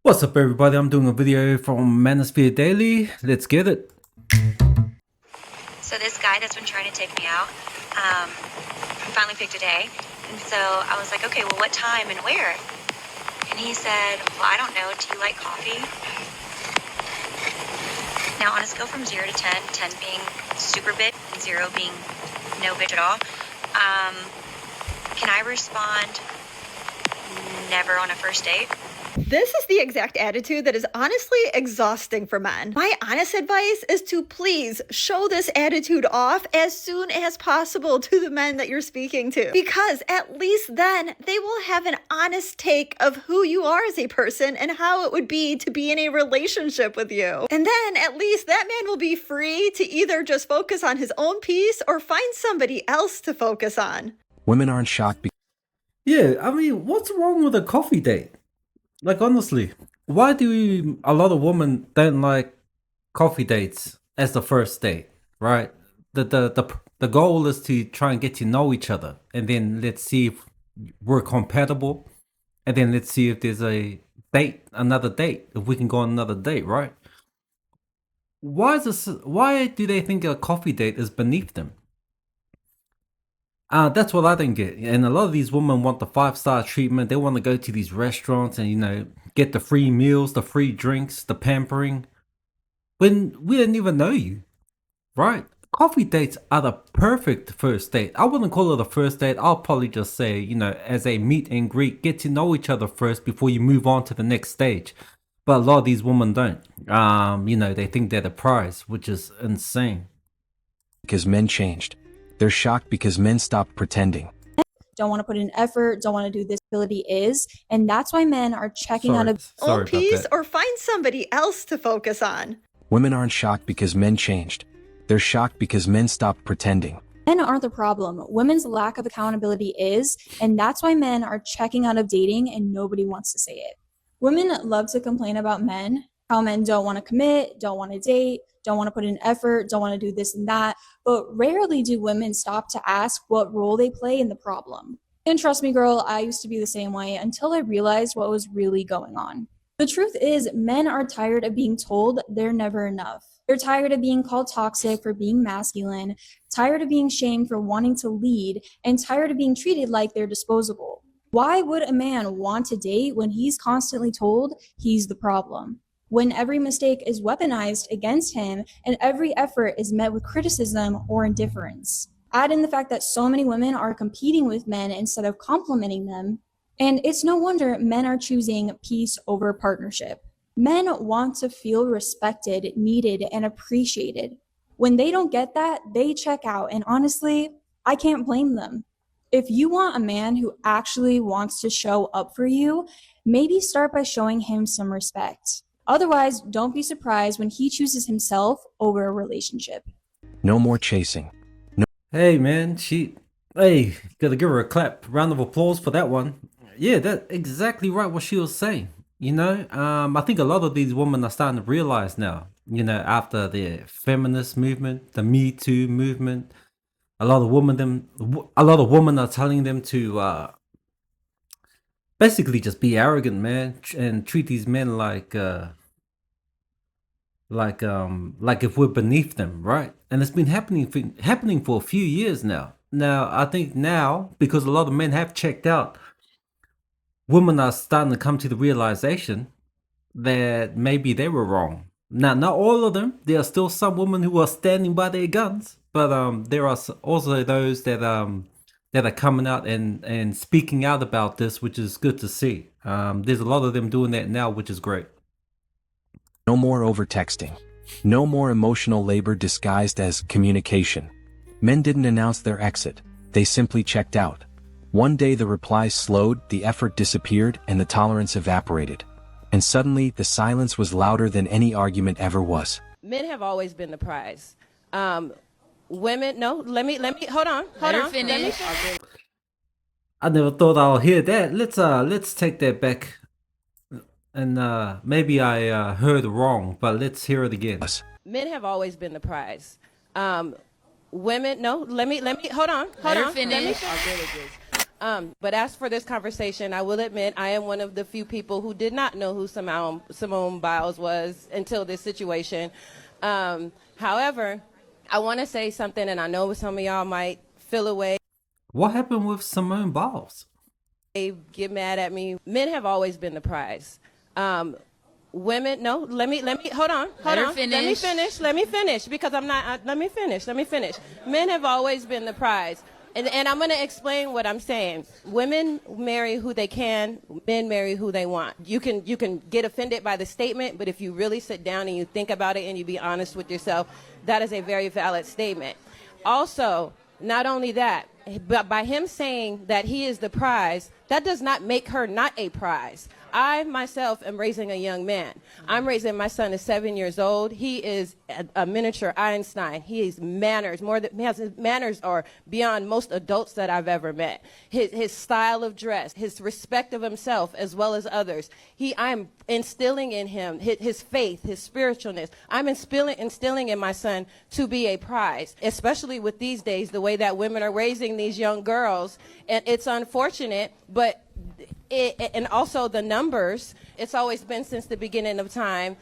What's up, everybody? I'm doing a video from Manosphere Daily. Let's get it. So this guy that's been trying to take me out, finally picked a day. And so I was like, okay, well, what time and where? And he said, well, I don't know. Do you like coffee? Now, on a scale from 0 to 10, 10 being super bitch and 0 being no bitch at all, can I respond never on a first date? This is the exact attitude that is honestly exhausting for men. My honest advice is to please show this attitude off as soon as possible to the men that you're speaking to, because at least then they will have an honest take of who you are as a person and how it would be to be in a relationship with you. And then at least that man will be free to either just focus on his own peace or find somebody else to focus on. Women aren't shocked. Yeah, I mean, what's wrong with a coffee date? Like, honestly, why do a lot of women don't like coffee dates as the first date, right? The goal is to try and get to know each other, and then let's see if we're compatible, and then let's see if there's another date, if we can go on another date, right? Why do they think a coffee date is beneath them? That's what I don't get. And a lot of these women want the 5-star treatment. They want to go to these restaurants and, get the free meals, the free drinks, the pampering. When we didn't even know you, right? Coffee dates are the perfect first date. I wouldn't call it a first date. I'll probably just say, as a meet and greet, get to know each other first before you move on to the next stage. But a lot of these women don't. They think they're the prize, which is insane. Because men changed. They're shocked because men stopped pretending. Don't want to put in effort, don't want to do this ability is, and that's why men are checking out of own peace or find somebody else to focus on. Women aren't shocked because men changed. They're shocked because men stopped pretending. Men aren't the problem. Women's lack of accountability is, and that's why men are checking out of dating and nobody wants to say it. Women love to complain about men, how men don't want to commit, don't want to date, don't want to put in effort, don't want to do this and that, but rarely do women stop to ask what role they play in the problem. And trust me, girl, I used to be the same way until I realized what was really going on. The truth is, men are tired of being told they're never enough. They're tired of being called toxic for being masculine, tired of being shamed for wanting to lead, and tired of being treated like they're disposable. Why would a man want to date when he's constantly told he's the problem? When every mistake is weaponized against him and every effort is met with criticism or indifference. Add in the fact that so many women are competing with men instead of complimenting them, and it's no wonder men are choosing peace over partnership. Men want to feel respected, needed, and appreciated. When they don't get that, they check out, and honestly, I can't blame them. If you want a man who actually wants to show up for you, maybe start by showing him some respect. Otherwise, don't be surprised when he chooses himself over a relationship. No more chasing. Hey, man, gotta give her a clap. Round of applause for that one. Yeah, that's exactly right what she was saying. I think a lot of these women are starting to realize now, after the feminist movement, the Me Too movement, a lot of women are telling them to basically just be arrogant, man, and treat these men like if we're beneath them, right? And it's been happening for a few years now. Now, I think because a lot of men have checked out, women are starting to come to the realization that maybe they were wrong. Now, not all of them. There are still some women who are standing by their guns, but there are also those that are coming out and speaking out about this, which is good to see. There's a lot of them doing that now, which is great. No more over-texting. No more emotional labor disguised as communication. Men didn't announce their exit. They simply checked out. One day the replies slowed, the effort disappeared, and the tolerance evaporated. And suddenly, the silence was louder than any argument ever was. Men have always been the prize. Women, no, let me, hold on. Finish. I never thought I'll hear that. Let's take that back. And maybe I heard wrong, but let's hear it again. Men have always been the prize. Women, no, let me, hold on. Finish. But as for this conversation, I will admit I am one of the few people who did not know who Simone Biles was until this situation. However, I want to say something, and I know some of y'all might feel away, What happened with Simone Biles? get mad at me. Men have always been the prize. Women, no, let me, hold on. Let Let me finish, because I'm not, let me finish. Men have always been the prize. And I'm going to explain what I'm saying. Women marry who they can, men marry who they want. You can get offended by the statement, but if you really sit down and you think about it and you be honest with yourself, that is a very valid statement. Also, not only that, but by him saying that he is the prize, that does not make her not a prize. I myself am raising a young man. I'm raising my son is 7 years old. He is a miniature Einstein. He has manners manners are beyond most adults that I've ever met. His style of dress, his respect of himself as well as others. I'm instilling in him his faith, his spiritualness. I'm instilling in my son to be a prize, especially with these days, the way that women are raising these young girls. And it's unfortunate, but and also the numbers, it's always been since the beginning of time,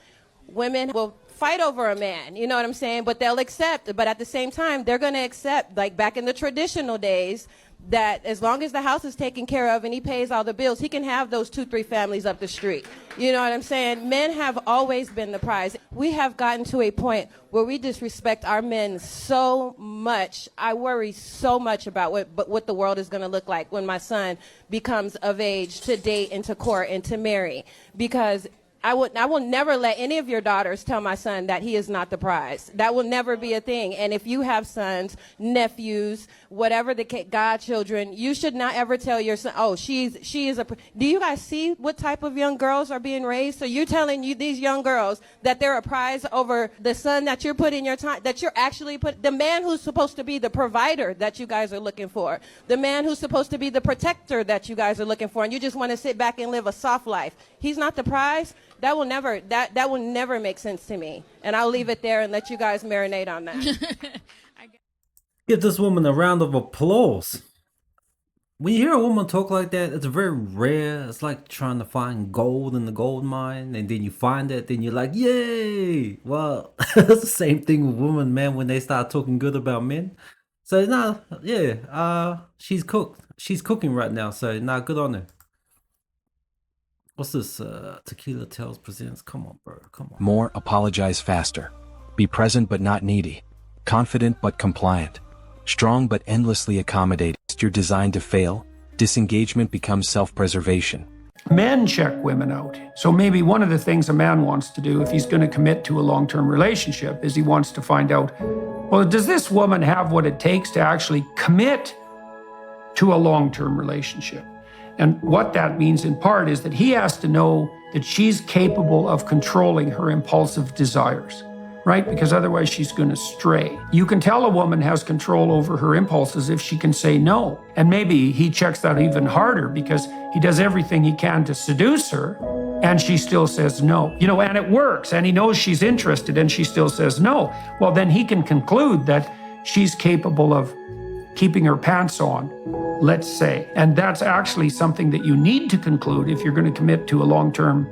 women will fight over a man, you know what I'm saying? But they'll accept, but at the same time, they're going to accept, like back in the traditional days, that as long as the house is taken care of and he pays all the bills, he can have those 2-3 families up the street. You know what I'm saying? Men have always been the prize. We have gotten to a point where we disrespect our men so much. I worry so much about what the world is going to look like when my son becomes of age to date and to court and to marry, because I will never let any of your daughters tell my son that he is not the prize. That will never be a thing. And if you have sons, nephews, whatever the godchildren, you should not ever tell your son, oh, she is a. Do you guys see what type of young girls are being raised? So you're telling these young girls that they're a prize over the son that you're putting your time, that you're actually the man who's supposed to be the provider that you guys are looking for, the man who's supposed to be the protector that you guys are looking for, and you just want to sit back and live a soft life. He's not the prize. That will never make sense to me. And I'll leave it there and let you guys marinate on that. Give this woman a round of applause. When you hear a woman talk like that, it's very rare. It's like trying to find gold in the gold mine, and then you find it, then you're like, yay! Well, it's the same thing with women, man, when they start talking good about men. So, no, yeah, she's cooked. She's cooking right now, so, good on her. What's this? Tequila Tales presents. Come on, bro. Come on. More, apologize faster. Be present but not needy. Confident but compliant. Strong but endlessly accommodating. You're designed to fail. Disengagement becomes self-preservation. Men check women out. So maybe one of the things a man wants to do if he's going to commit to a long-term relationship is he wants to find out, well, does this woman have what it takes to actually commit to a long-term relationship? And what that means in part is that he has to know that she's capable of controlling her impulsive desires, right? Because otherwise she's going to stray. You can tell a woman has control over her impulses if she can say no. And maybe he checks that even harder because he does everything he can to seduce her and she still says no. You know, and it works and he knows she's interested and she still says no. Well, then he can conclude that she's capable of keeping her pants on, let's say. And that's actually something that you need to conclude if you're going to commit to a long-term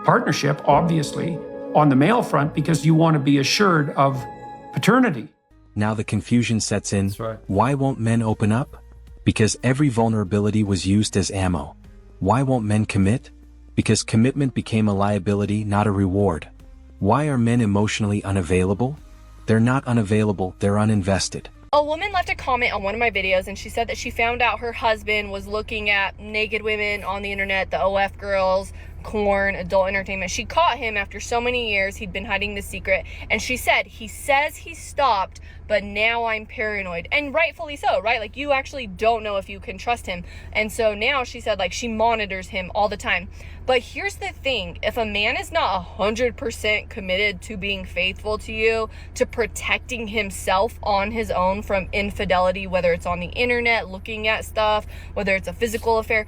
partnership, obviously, on the male front, because you want to be assured of paternity. Now the confusion sets in. That's right. Why won't men open up? Because every vulnerability was used as ammo. Why won't men commit? Because commitment became a liability, not a reward. Why are men emotionally unavailable? They're not unavailable, they're uninvested. A woman left a comment on one of my videos and she said that she found out her husband was looking at naked women on the internet, the OF girls, porn, adult entertainment. She caught him after so many years. He'd been hiding the secret. And she said, he says he stopped, but now I'm paranoid. And rightfully so, right? Like, you actually don't know if you can trust him. And so now she said, like, she monitors him all the time. But here's the thing. If a man is not 100% committed to being faithful to you, to protecting himself on his own from infidelity, whether it's on the internet, looking at stuff, whether it's a physical affair,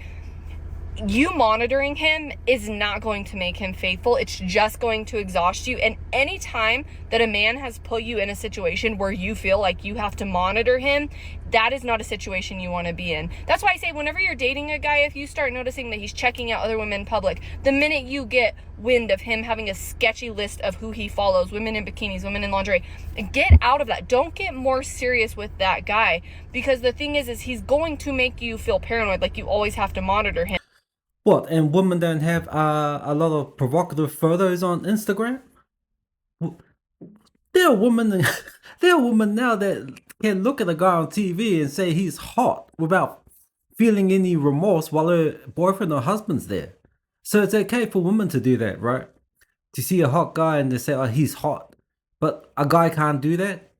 You monitoring him is not going to make him faithful. It's just going to exhaust you. And anytime that a man has put you in a situation where you feel like you have to monitor him, that is not a situation you want to be in. That's why I say whenever you're dating a guy, if you start noticing that he's checking out other women in public, the minute you get wind of him having a sketchy list of who he follows, women in bikinis, women in lingerie, get out of that. Don't get more serious with that guy, because the thing is he's going to make you feel paranoid, like you always have to monitor him. What, and women don't have a lot of provocative photos on Instagram? There are women, there are women now that can look at a guy on TV and say he's hot without feeling any remorse while her boyfriend or husband's there. So it's okay for women to do that, right? To see a hot guy and they say, oh, he's hot. But a guy can't do that?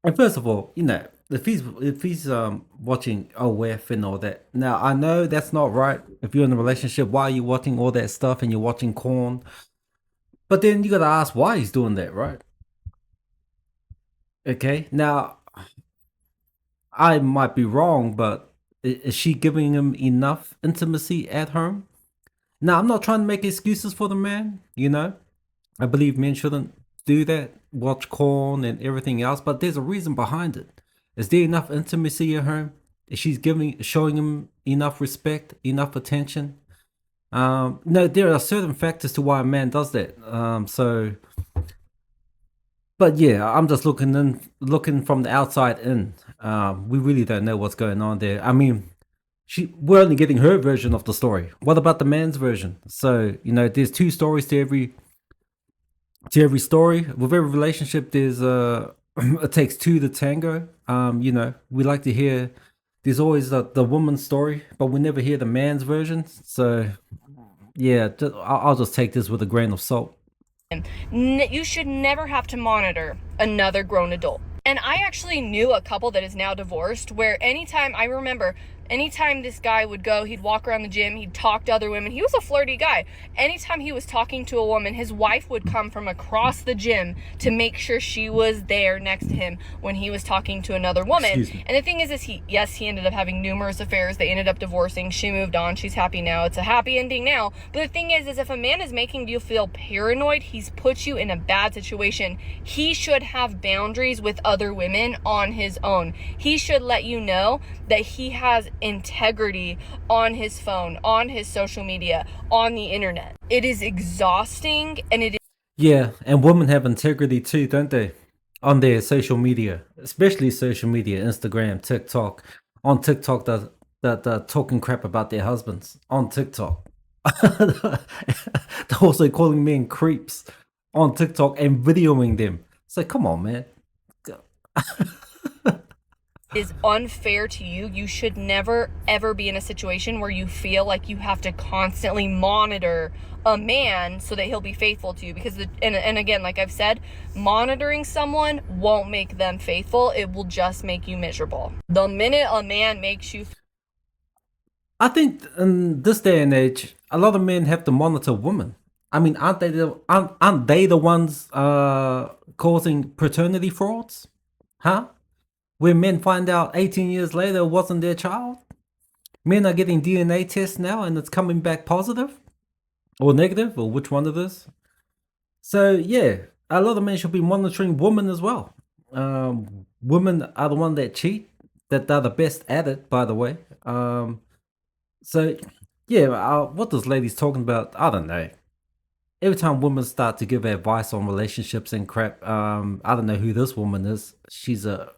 And first of all, you know, if he's watching OF and all that. Now, I know that's not right. If you're in a relationship, why are you watching all that stuff and you're watching corn? But then you gotta ask why he's doing that, right? Okay, now, I might be wrong, but is she giving him enough intimacy at home? Now, I'm not trying to make excuses for the man, you know. I believe men shouldn't do that, watch corn and everything else, but there's a reason behind it. Is there enough intimacy at home? Is she showing him enough respect, enough attention? No, there are certain factors to why a man does that. But yeah, I'm just looking from the outside in. We really don't know what's going on there. I mean, we're only getting her version of the story. What about the man's version? So, you know, there's two stories to every story. With every relationship, there's it takes two to tango. You know, we like to hear, there's always the woman's story, but we never hear the man's version. So yeah, I'll just take this with a grain of salt. You should never have to monitor another grown adult. And I actually knew a couple that is now divorced, where anytime this guy would go, he'd walk around the gym, he'd talk to other women. He was a flirty guy. Anytime he was talking to a woman, his wife would come from across the gym to make sure she was there next to him when he was talking to another woman. And the thing is he ended up having numerous affairs. They ended up divorcing. She moved on. She's happy now. It's a happy ending now. But the thing is if a man is making you feel paranoid, he's put you in a bad situation. He should have boundaries with other women on his own. He should let you know that he has integrity on his phone, on his social media, on the internet. It is exhausting, and it is... Yeah, and women have integrity too, don't they? On their social media, especially social media, Instagram, TikTok. On TikTok, they're talking crap about their husbands. On TikTok. They're also calling men creeps on TikTok and videoing them. So come on, man. Is unfair to you. You should never ever be in a situation where you feel like you have to constantly monitor a man so that he'll be faithful to you, because and again, like I've said, monitoring someone won't make them faithful. It will just make you miserable. The minute a man makes you... I think in this day and age, a lot of men have to monitor women. I mean, aren't they the ones causing paternity frauds? Huh? Where men find out 18 years later it wasn't their child? Men are getting DNA tests now and it's coming back positive? Or negative, or which one it is? So yeah, a lot of men should be monitoring women as well. Women are the one that cheat, that are the best at it, by the way. So yeah, what this lady's talking about, I don't know. Every time women start to give advice on relationships and crap, I don't know who this woman is. She's a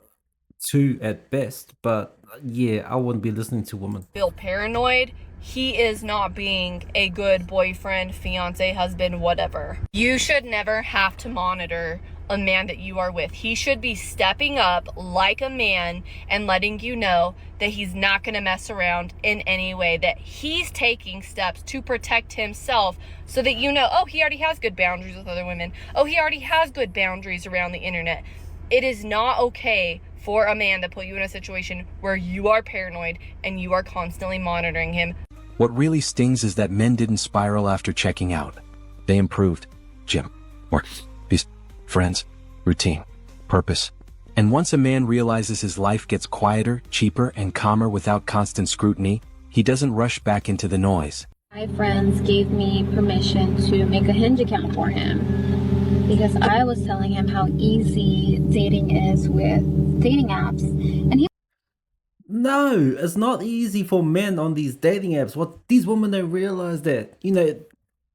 2 at best, but yeah, I wouldn't be listening to women. Feel paranoid. He is not being a good boyfriend, fiance, husband, whatever. You should never have to monitor a man that you are with. He should be stepping up like a man and letting you know that he's not going to mess around in any way, that he's taking steps to protect himself so that you know, oh, he already has good boundaries with other women. Oh, he already has good boundaries around the internet. It is not okay for a man to put you in a situation where you are paranoid and you are constantly monitoring him. What really stings is that men didn't spiral after checking out. They improved. Gym, work, peace, friends, routine, purpose. And once a man realizes his life gets quieter, cheaper, and calmer without constant scrutiny, he doesn't rush back into the noise. My friends gave me permission to make a Hinge account for him because I was telling him how easy dating is with dating apps. And he No, it's not easy for men on these dating apps. What these women don't realize that,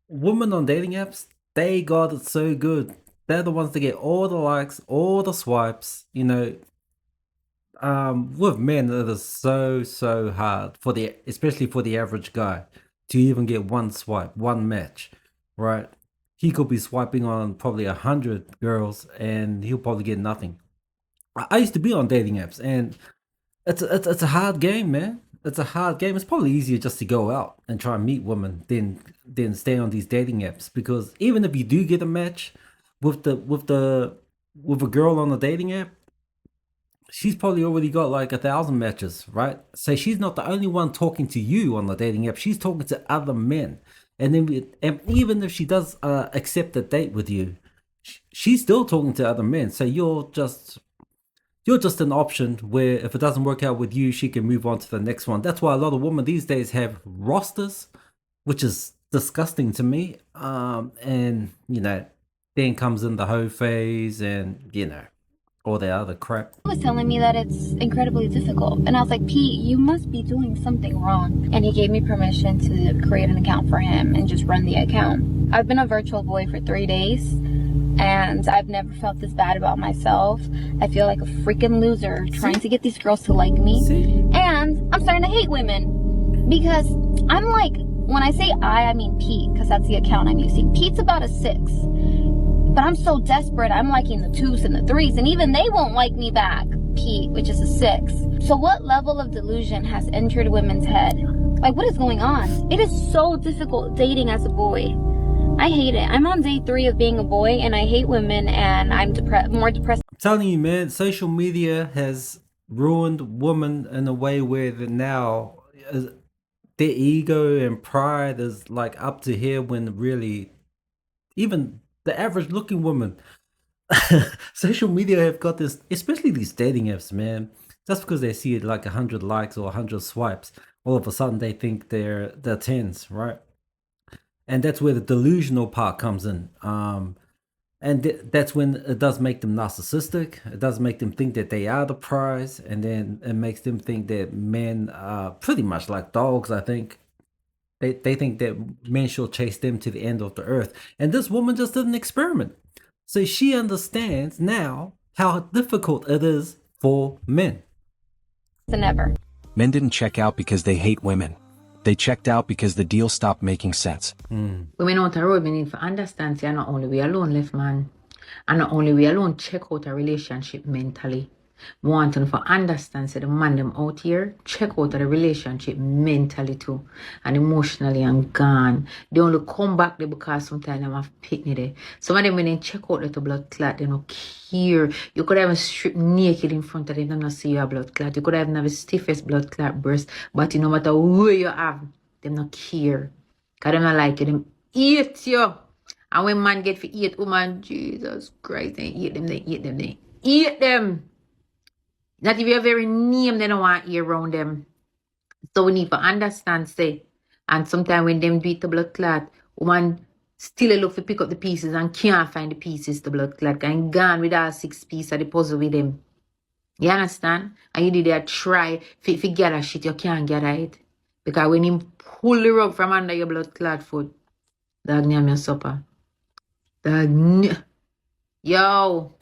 women on dating apps, they got it so good. They're the ones that get all the likes, all the swipes, with men it is so hard especially for the average guy to even get one swipe, one match, right? He could be swiping on probably 100 girls and he'll probably get nothing. I used to be on dating apps and it's a hard game, man. It's a hard game. It's probably easier just to go out and try and meet women than stay on these dating apps, because even if you do get a match with a girl on a dating app, she's probably already got like 1,000 matches, right? So she's not the only one talking to you on the dating app. She's talking to other men, and even if she does accept a date with you, she's still talking to other men. So you're just an option where if it doesn't work out with you, she can move on to the next one. That's why a lot of women these days have rosters, which is disgusting to me. And then comes in the hoe phase and all the other crap. He was telling me that it's incredibly difficult. And I was like, Pete, you must be doing something wrong. And he gave me permission to create an account for him and just run the account. I've been a virtual boy for 3 days. And I've never felt this bad about myself. I feel like a freaking loser trying to get these girls to like me. And I'm starting to hate women because I'm like, when I say I mean Pete, because that's the account I'm using. Pete's about a 6. But I'm so desperate, I'm liking the 2s and the 3s, and even they won't like me back, Pete, which is a 6. So what level of delusion has entered women's head? Like, what is going on? It is so difficult dating as a boy. I hate it. I'm on day 3 of being a boy, and I hate women, and I'm more depressed. I'm telling you, man, social media has ruined women in a way where now their ego and pride is like up to here, when really even the average looking woman, social media have got this, especially these dating apps, man. Just because they see it like 100 likes or 100 swipes, all of a sudden they think they're 10s, right? And that's where the delusional part comes in. And that's when it does make them narcissistic. It does make them think that they are the prize. And then it makes them think that men are pretty much like dogs, I think. They think that men shall chase them to the end of the earth. And this woman just did an experiment. So she understands now how difficult it is for men. Than ever. Men didn't check out because they hate women. They checked out because the deal stopped making sense. Women out the road, we need to understand, say, not only we alone left, man. And not only we alone check out a relationship mentally. We want them to understand, say, the man them out here, check out the relationship mentally too. And emotionally and gone. They only come back there because sometimes they have picnic there. Some of them, when they check out the blood clot, they don't care. You could have a strip naked in front of them, they don't see your blood clot. You could have a stiffest blood clot breast, but no matter where you have, they don't care. Because they don't like you, them eat you. And when man get to eat woman, Jesus Christ, they eat them. They eat them. Not if you're very name, they don't want to hear around them. So we need to understand, say, and sometimes when them beat the blood clot, woman still look to pick up the pieces and can't find the pieces, the blood clot, and gone with all 6 pieces of the puzzle with them. You understand? And you did that try to gather shit, you can't gather it. Because when him pull the rug from under your blood clot foot, dog name your supper. Yo.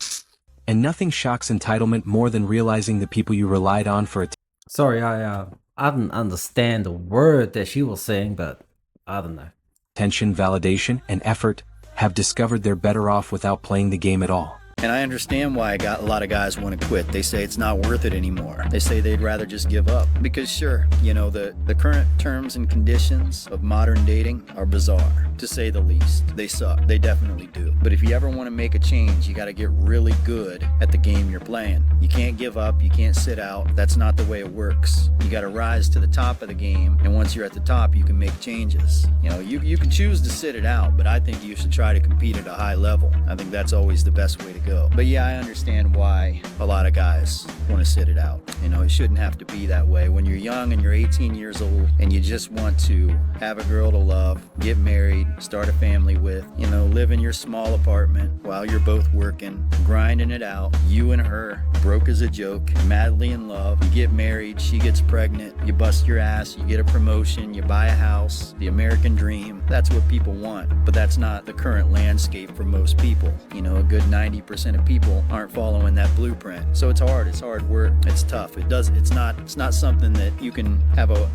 And nothing shocks entitlement more than realizing the people you relied on for Sorry, I didn't understand a word that she was saying, but I don't know. attention, validation, and effort have discovered they're better off without playing the game at all. And I understand why a lot of guys want to quit. They say it's not worth it anymore. They say they'd rather just give up. Because sure, the current terms and conditions of modern dating are bizarre, to say the least. They suck. They definitely do. But if you ever want to make a change, you got to get really good at the game you're playing. You can't give up. You can't sit out. That's not the way it works. You got to rise to the top of the game. And once you're at the top, you can make changes. You can choose to sit it out, but I think you should try to compete at a high level. I think that's always the best way to go. But yeah, I understand why a lot of guys want to sit it out. You know, it shouldn't have to be that way. When you're young and you're 18 years old and you just want to have a girl to love, get married, start a family with, you know, live in your small apartment while you're both working, grinding it out, you and her, broke as a joke, madly in love, you get married, she gets pregnant, you bust your ass, you get a promotion, you buy a house, the American dream. That's what people want, but that's not the current landscape for most people. You know, a good 90% of people aren't following that blueprint. So it's hard work, it's tough. It's not something that you can have a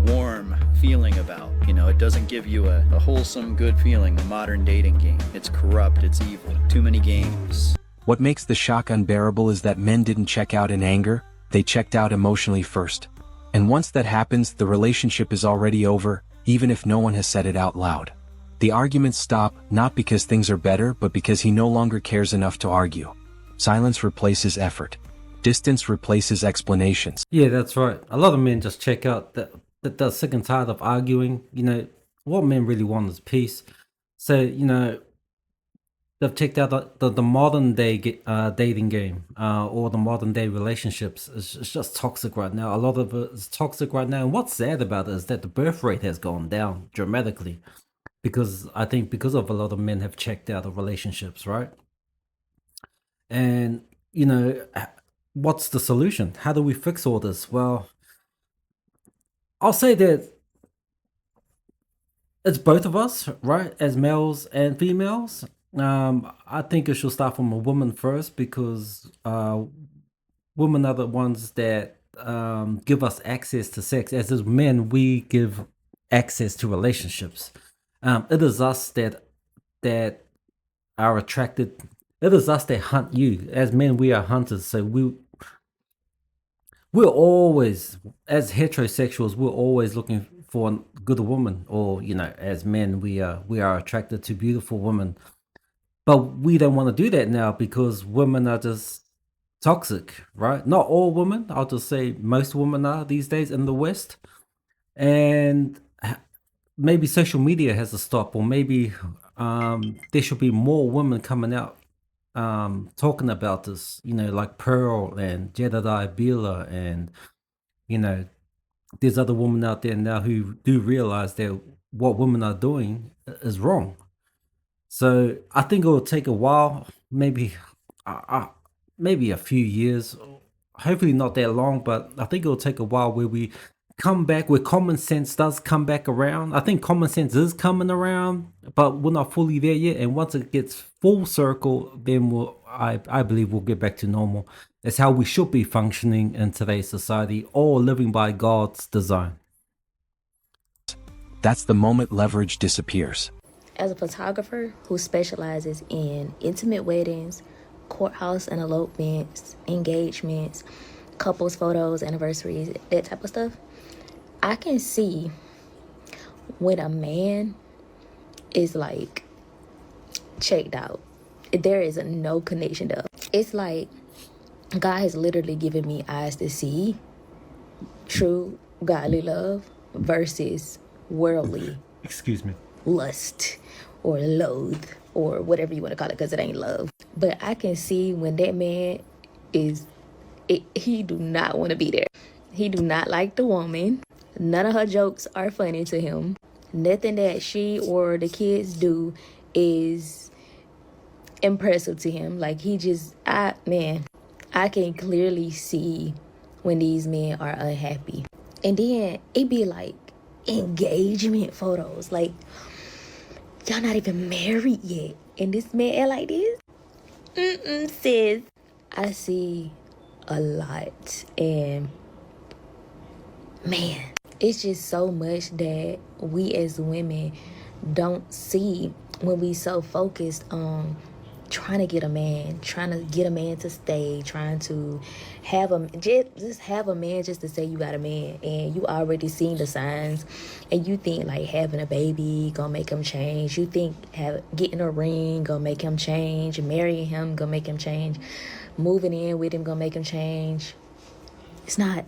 warm feeling about. You know, it doesn't give you a wholesome, good feeling. The modern dating game, it's corrupt, it's evil, too many games. What makes the shock unbearable is that men didn't check out in anger, they checked out emotionally first. And once that happens, the relationship is already over, even if no one has said it out loud. The arguments stop, not because things are better, but because he no longer cares enough to argue. Silence replaces effort. Distance replaces explanations. Yeah, that's right. A lot of men just check out that they're sick and tired of arguing. You know, what men really want is peace. So, you know, they've checked out the modern day dating game or the modern day relationships. It's just toxic right now. A lot of it is toxic right now. And what's sad about it is that the birth rate has gone down dramatically because I think because of a lot of men have checked out of relationships, right? And, you know, what's the solution? How do we fix all this? Well, I'll say that it's both of us, right? As males and females. I think it should start from a woman first because women are the ones that give us access to sex. As men, we give access to relationships. It is us that are attracted. It is us that hunt you. As men, we are hunters. So we're always, as heterosexuals, we're always looking for a good woman. Or, you know, as men, we are attracted to beautiful women. But we don't want to do that now because women are just toxic, right? Not all women. I'll just say most women are these days in the West. And maybe social media has to stop, or maybe there should be more women coming out talking about this, you know, like Pearl and Jedediah Bila, and, you know, there's other women out there now who do realize that what women are doing is wrong. So I think it will take a while, maybe a few years, hopefully not that long, but I think it will take a while where we come back, where common sense does come back around. I think common sense is coming around, but we're not fully there yet. And once it gets full circle, then I believe we'll get back to normal. That's how we should be functioning in today's society, all living by God's design. That's the moment leverage disappears. As a photographer who specializes in intimate weddings, courthouse and elopements, engagements, couples photos, anniversaries, that type of stuff, I can see when a man is like checked out. There is no connection there. It's like God has literally given me eyes to see true godly love versus worldly lust or loathe or whatever you want to call it, because it ain't love. But I can see when that man he do not want to be there. He do not like the woman. None of her jokes are funny to him. Nothing that she or the kids do is impressive to him. Like, he just, I can clearly see when these men are unhappy. And then it be like engagement photos. Like, y'all not even married yet, and this man like this? Sis. I see a lot, and man, it's just so much that we as women don't see when we so focused on trying to get a man to stay, trying to have a just have a man just to say you got a man, and you already seen the signs, and you think like having a baby gonna make him change. You think getting a ring gonna make him change, marrying him gonna make him change, moving in with him gonna make him change. It's not.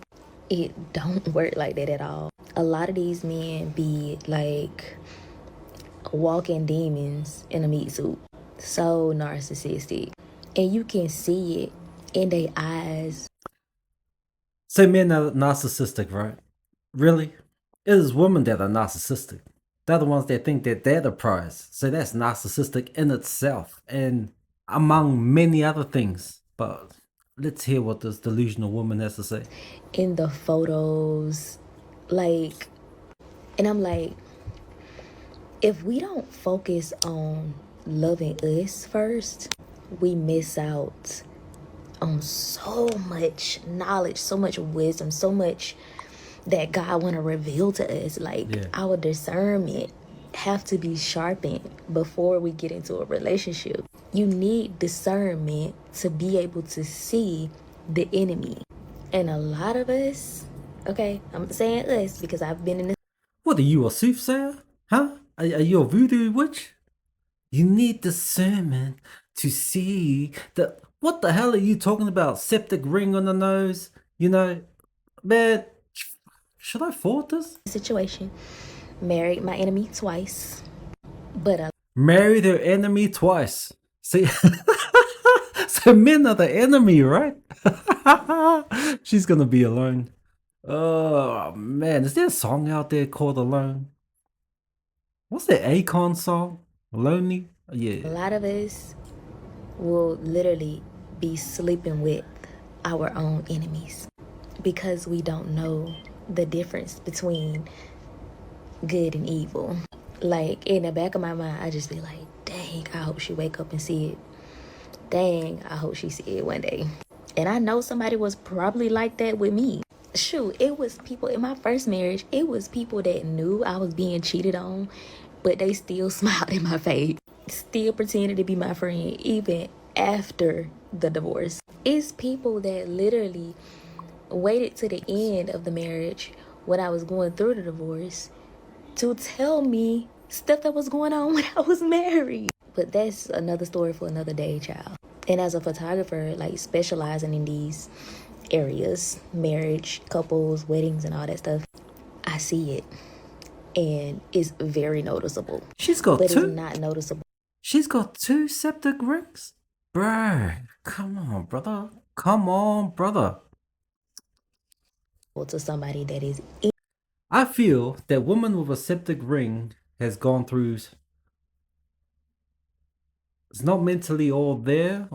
It don't work like that at all. A lot of these men be like walking demons in a meat suit. So narcissistic. And you can see it in their eyes. So men are narcissistic, right? Really? It is women that are narcissistic. They're the ones that think that they're the prize. So that's narcissistic in itself and among many other things. But let's hear what this delusional woman has to say. In the photos, like, and I'm like, if we don't focus on loving us first, we miss out on so much knowledge, so much wisdom, so much that God want to reveal to us. Like, our discernment have to be sharpened before we get into a relationship. You need discernment to be able to see the enemy. And a lot of us, okay, I'm saying us because I've been in this. What are you, a soothsayer? Huh? Are you a voodoo witch? You need discernment to see the... What the hell are you talking about? Septic ring on the nose? You know, man, should I forward this? Situation. Married my enemy twice. But married her enemy twice. See? So men are the enemy, right? She's gonna be alone. Oh man, is there a song out there called Alone? What's that Akon song? Lonely? Yeah. A lot of us will literally be sleeping with our own enemies because we don't know the difference between good and evil. Like, in the back of my mind, I just be like, dang, I hope she wake up and see it. Dang, I hope she see it one day. And I know somebody was probably like that with me. Shoot, it was people in my first marriage, it was people that knew I was being cheated on, but they still smiled in my face, still pretended to be my friend, even after the divorce. It's people that literally waited to the end of the marriage when I was going through the divorce to tell me stuff that was going on when I was married. But that's another story for another day, child. And as a photographer, like specializing in these areas, marriage, couples, weddings, and all that stuff, I see it. And it's very noticeable. She's got but two. It's not noticeable. She's got 2 septic rings? Bro, come on, brother. Come on, brother. To somebody that is... I feel that woman with a septic ring has gone through... It's not mentally all there,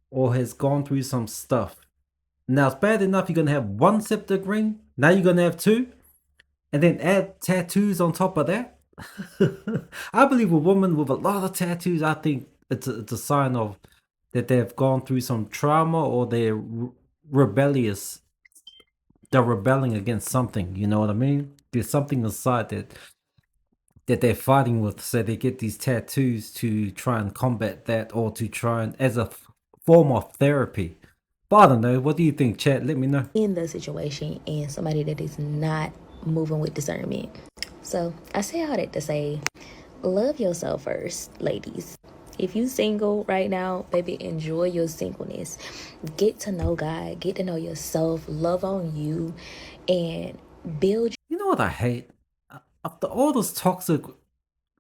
or has gone through some stuff. Now, it's bad enough you're going to have 1 septic ring. Now you're going to have 2. And then add tattoos on top of that. I believe a woman with a lot of tattoos, I think it's a sign of that they've gone through some trauma, or they're rebellious. They're rebelling against something, you know what I mean? There's something inside that they're fighting with, so they get these tattoos to try and combat that, or to try and, as a form of therapy. But I don't know, what do you think, chat? Let me know. In the situation, and somebody that is not moving with discernment. So I say all that to say, love yourself first, ladies. If you single right now, baby, enjoy your singleness. Get to know God, get to know yourself, love on you, and build. You know what I hate? After all this toxic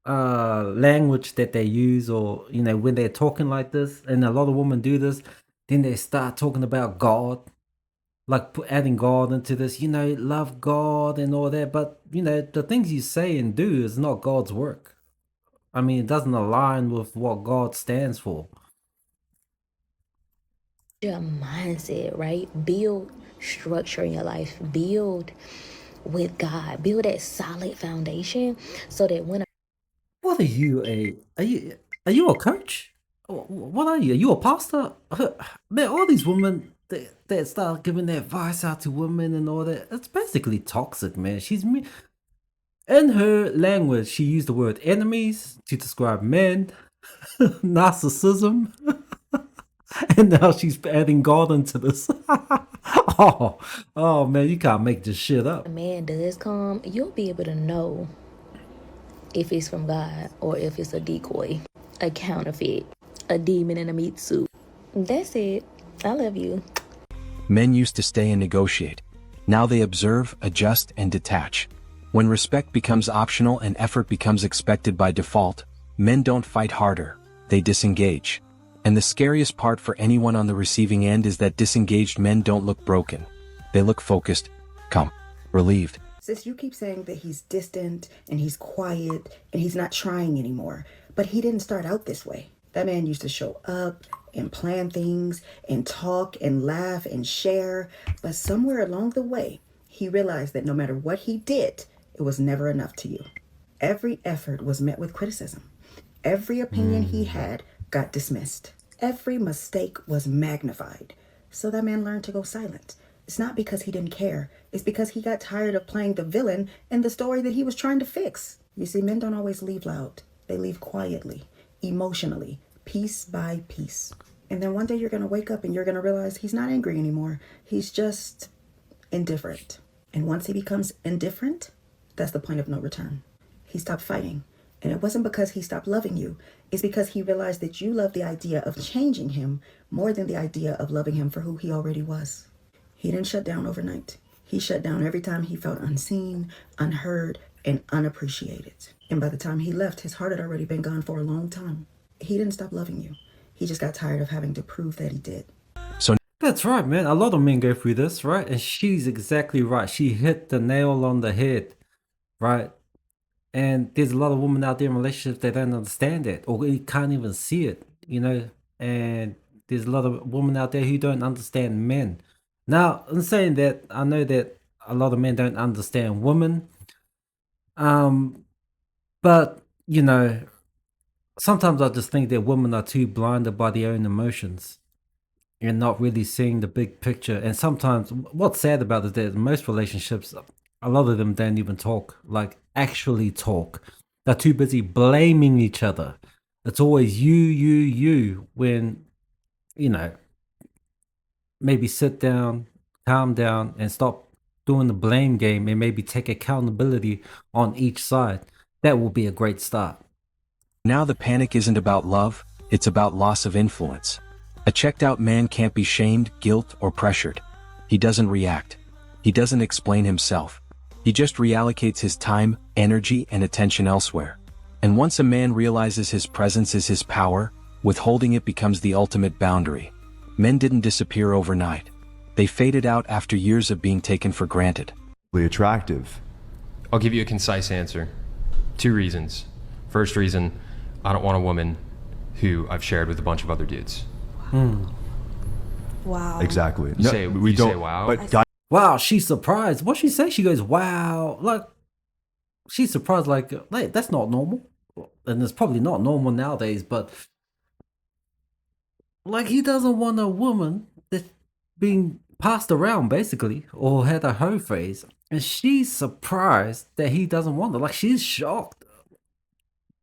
language that they use, or, you know, when they're talking like this, and a lot of women do this, then they start talking about God. Like adding God into this, you know, love God and all that. But, you know, the things you say and do is not God's work. I mean, it doesn't align with what God stands for. Your mindset, right? Build structure in your life. Build with God. Build that solid foundation so that when... What are you, are you a coach? What are you? Are you a pastor? Man, all these women... That start giving their advice out to women and all that. It's basically toxic, man. In her language, she used the word enemies to describe men, narcissism, and now she's adding God into this. oh man, you can't make this shit up. A man does come, you'll be able to know if it's from God or if it's a decoy, a counterfeit, a demon in a meat suit. That's it. I love you. Men used to stay and negotiate. Now they observe, adjust, and detach. When respect becomes optional and effort becomes expected by default, men don't fight harder, they disengage. And the scariest part for anyone on the receiving end is that disengaged men don't look broken. They look focused, calm, relieved. Sis, you keep saying that he's distant and he's quiet and he's not trying anymore. But he didn't start out this way. That man used to show up and plan things and talk and laugh and share. But somewhere along the way, he realized that no matter what he did, it was never enough to you. Every effort was met with criticism. Every opinion he had got dismissed. Every mistake was magnified. So that man learned to go silent. It's not because he didn't care. It's because he got tired of playing the villain in the story that he was trying to fix. You see, men don't always leave loud. They leave quietly, emotionally, piece by piece. And then one day you're going to wake up and you're going to realize he's not angry anymore. He's just indifferent. And once he becomes indifferent, that's the point of no return. He stopped fighting. And it wasn't because he stopped loving you. It's because he realized that you love the idea of changing him more than the idea of loving him for who he already was. He didn't shut down overnight. He shut down every time he felt unseen, unheard, and unappreciated. And by the time he left, his heart had already been gone for a long time. He didn't stop loving you. He just got tired of having to prove that he did. So That's right, man. A lot of men go through this, right? And she's exactly right. She hit the nail on the head, right? And there's a lot of women out there in relationships that don't understand it or you can't even see it, you know? And there's a lot of women out there who don't understand men. Now, in saying that, I know that a lot of men don't understand women. But, you know, sometimes I just think that women are too blinded by their own emotions and not really seeing the big picture. And sometimes what's sad about it is that in most relationships, a lot of them don't even talk, like actually talk. They're too busy blaming each other. It's always you, when, you know, maybe sit down, calm down, and stop doing the blame game and maybe take accountability on each side. That will be a great start. now the panic isn't about love, it's about loss of influence. A checked out man can't be shamed, guilt, or pressured. He doesn't react. He doesn't explain himself. He just reallocates his time, energy, and attention elsewhere. And once a man realizes his presence is his power, withholding it becomes the ultimate boundary. Men didn't disappear overnight. They faded out after years of being taken for granted. Attractive. I'll give you a concise answer. 2 reasons. First reason, I don't want a woman who I've shared with a bunch of other dudes. Wow. Exactly. You say, we you don't. say wow. But guys, Wow, she's surprised. What she say? She goes, wow. Like, she's surprised, like, that's not normal. And it's probably not normal nowadays, but like, he doesn't want a woman that's being passed around, basically, or had a hoe phase. And she's surprised that he doesn't want her. Like, she's shocked.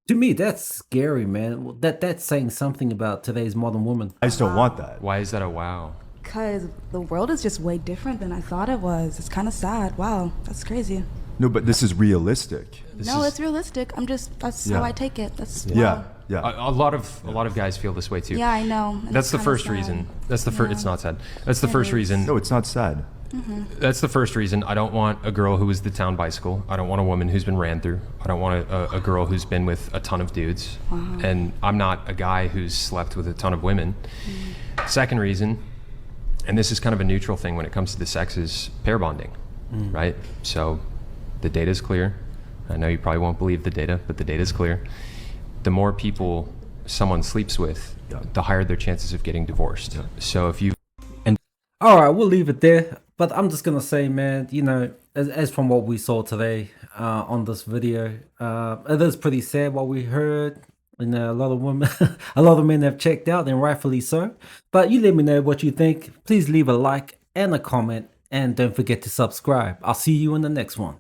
To me, that's scary, man. That's saying something about today's modern woman. I just don't want that. Why is that a wow? Because the world is just way different than I thought it was. It's kind of sad. Wow, that's crazy. No, but this is realistic. It's realistic. That's how I take it. That's Yeah. A lot of guys feel this way too. Yeah, I know. and That's it's the kinda first sad. reason. That's the first. It's not sad. That's the It first is. reason. No, it's not sad. That's the first reason. I don't want a girl who is the town bicycle. I don't want a woman who's been ran through. I don't want a girl who's been with a ton of dudes. And I'm not a guy who's slept with a ton of women. Second reason, and this is kind of a neutral thing when it comes to the sexes, pair bonding, right? So the data is clear. I know you probably won't believe the data, but the data is clear. The more people someone sleeps with, the higher their chances of getting divorced. So if you All right, we'll leave it there. But I'm just gonna say, man, you know, as from what we saw today on this video, it is pretty sad what we heard. You know, a lot of women, a lot of men have checked out, and rightfully so. But you let me know what you think. Please leave a like and a comment, and don't forget to subscribe. I'll see you in the next one.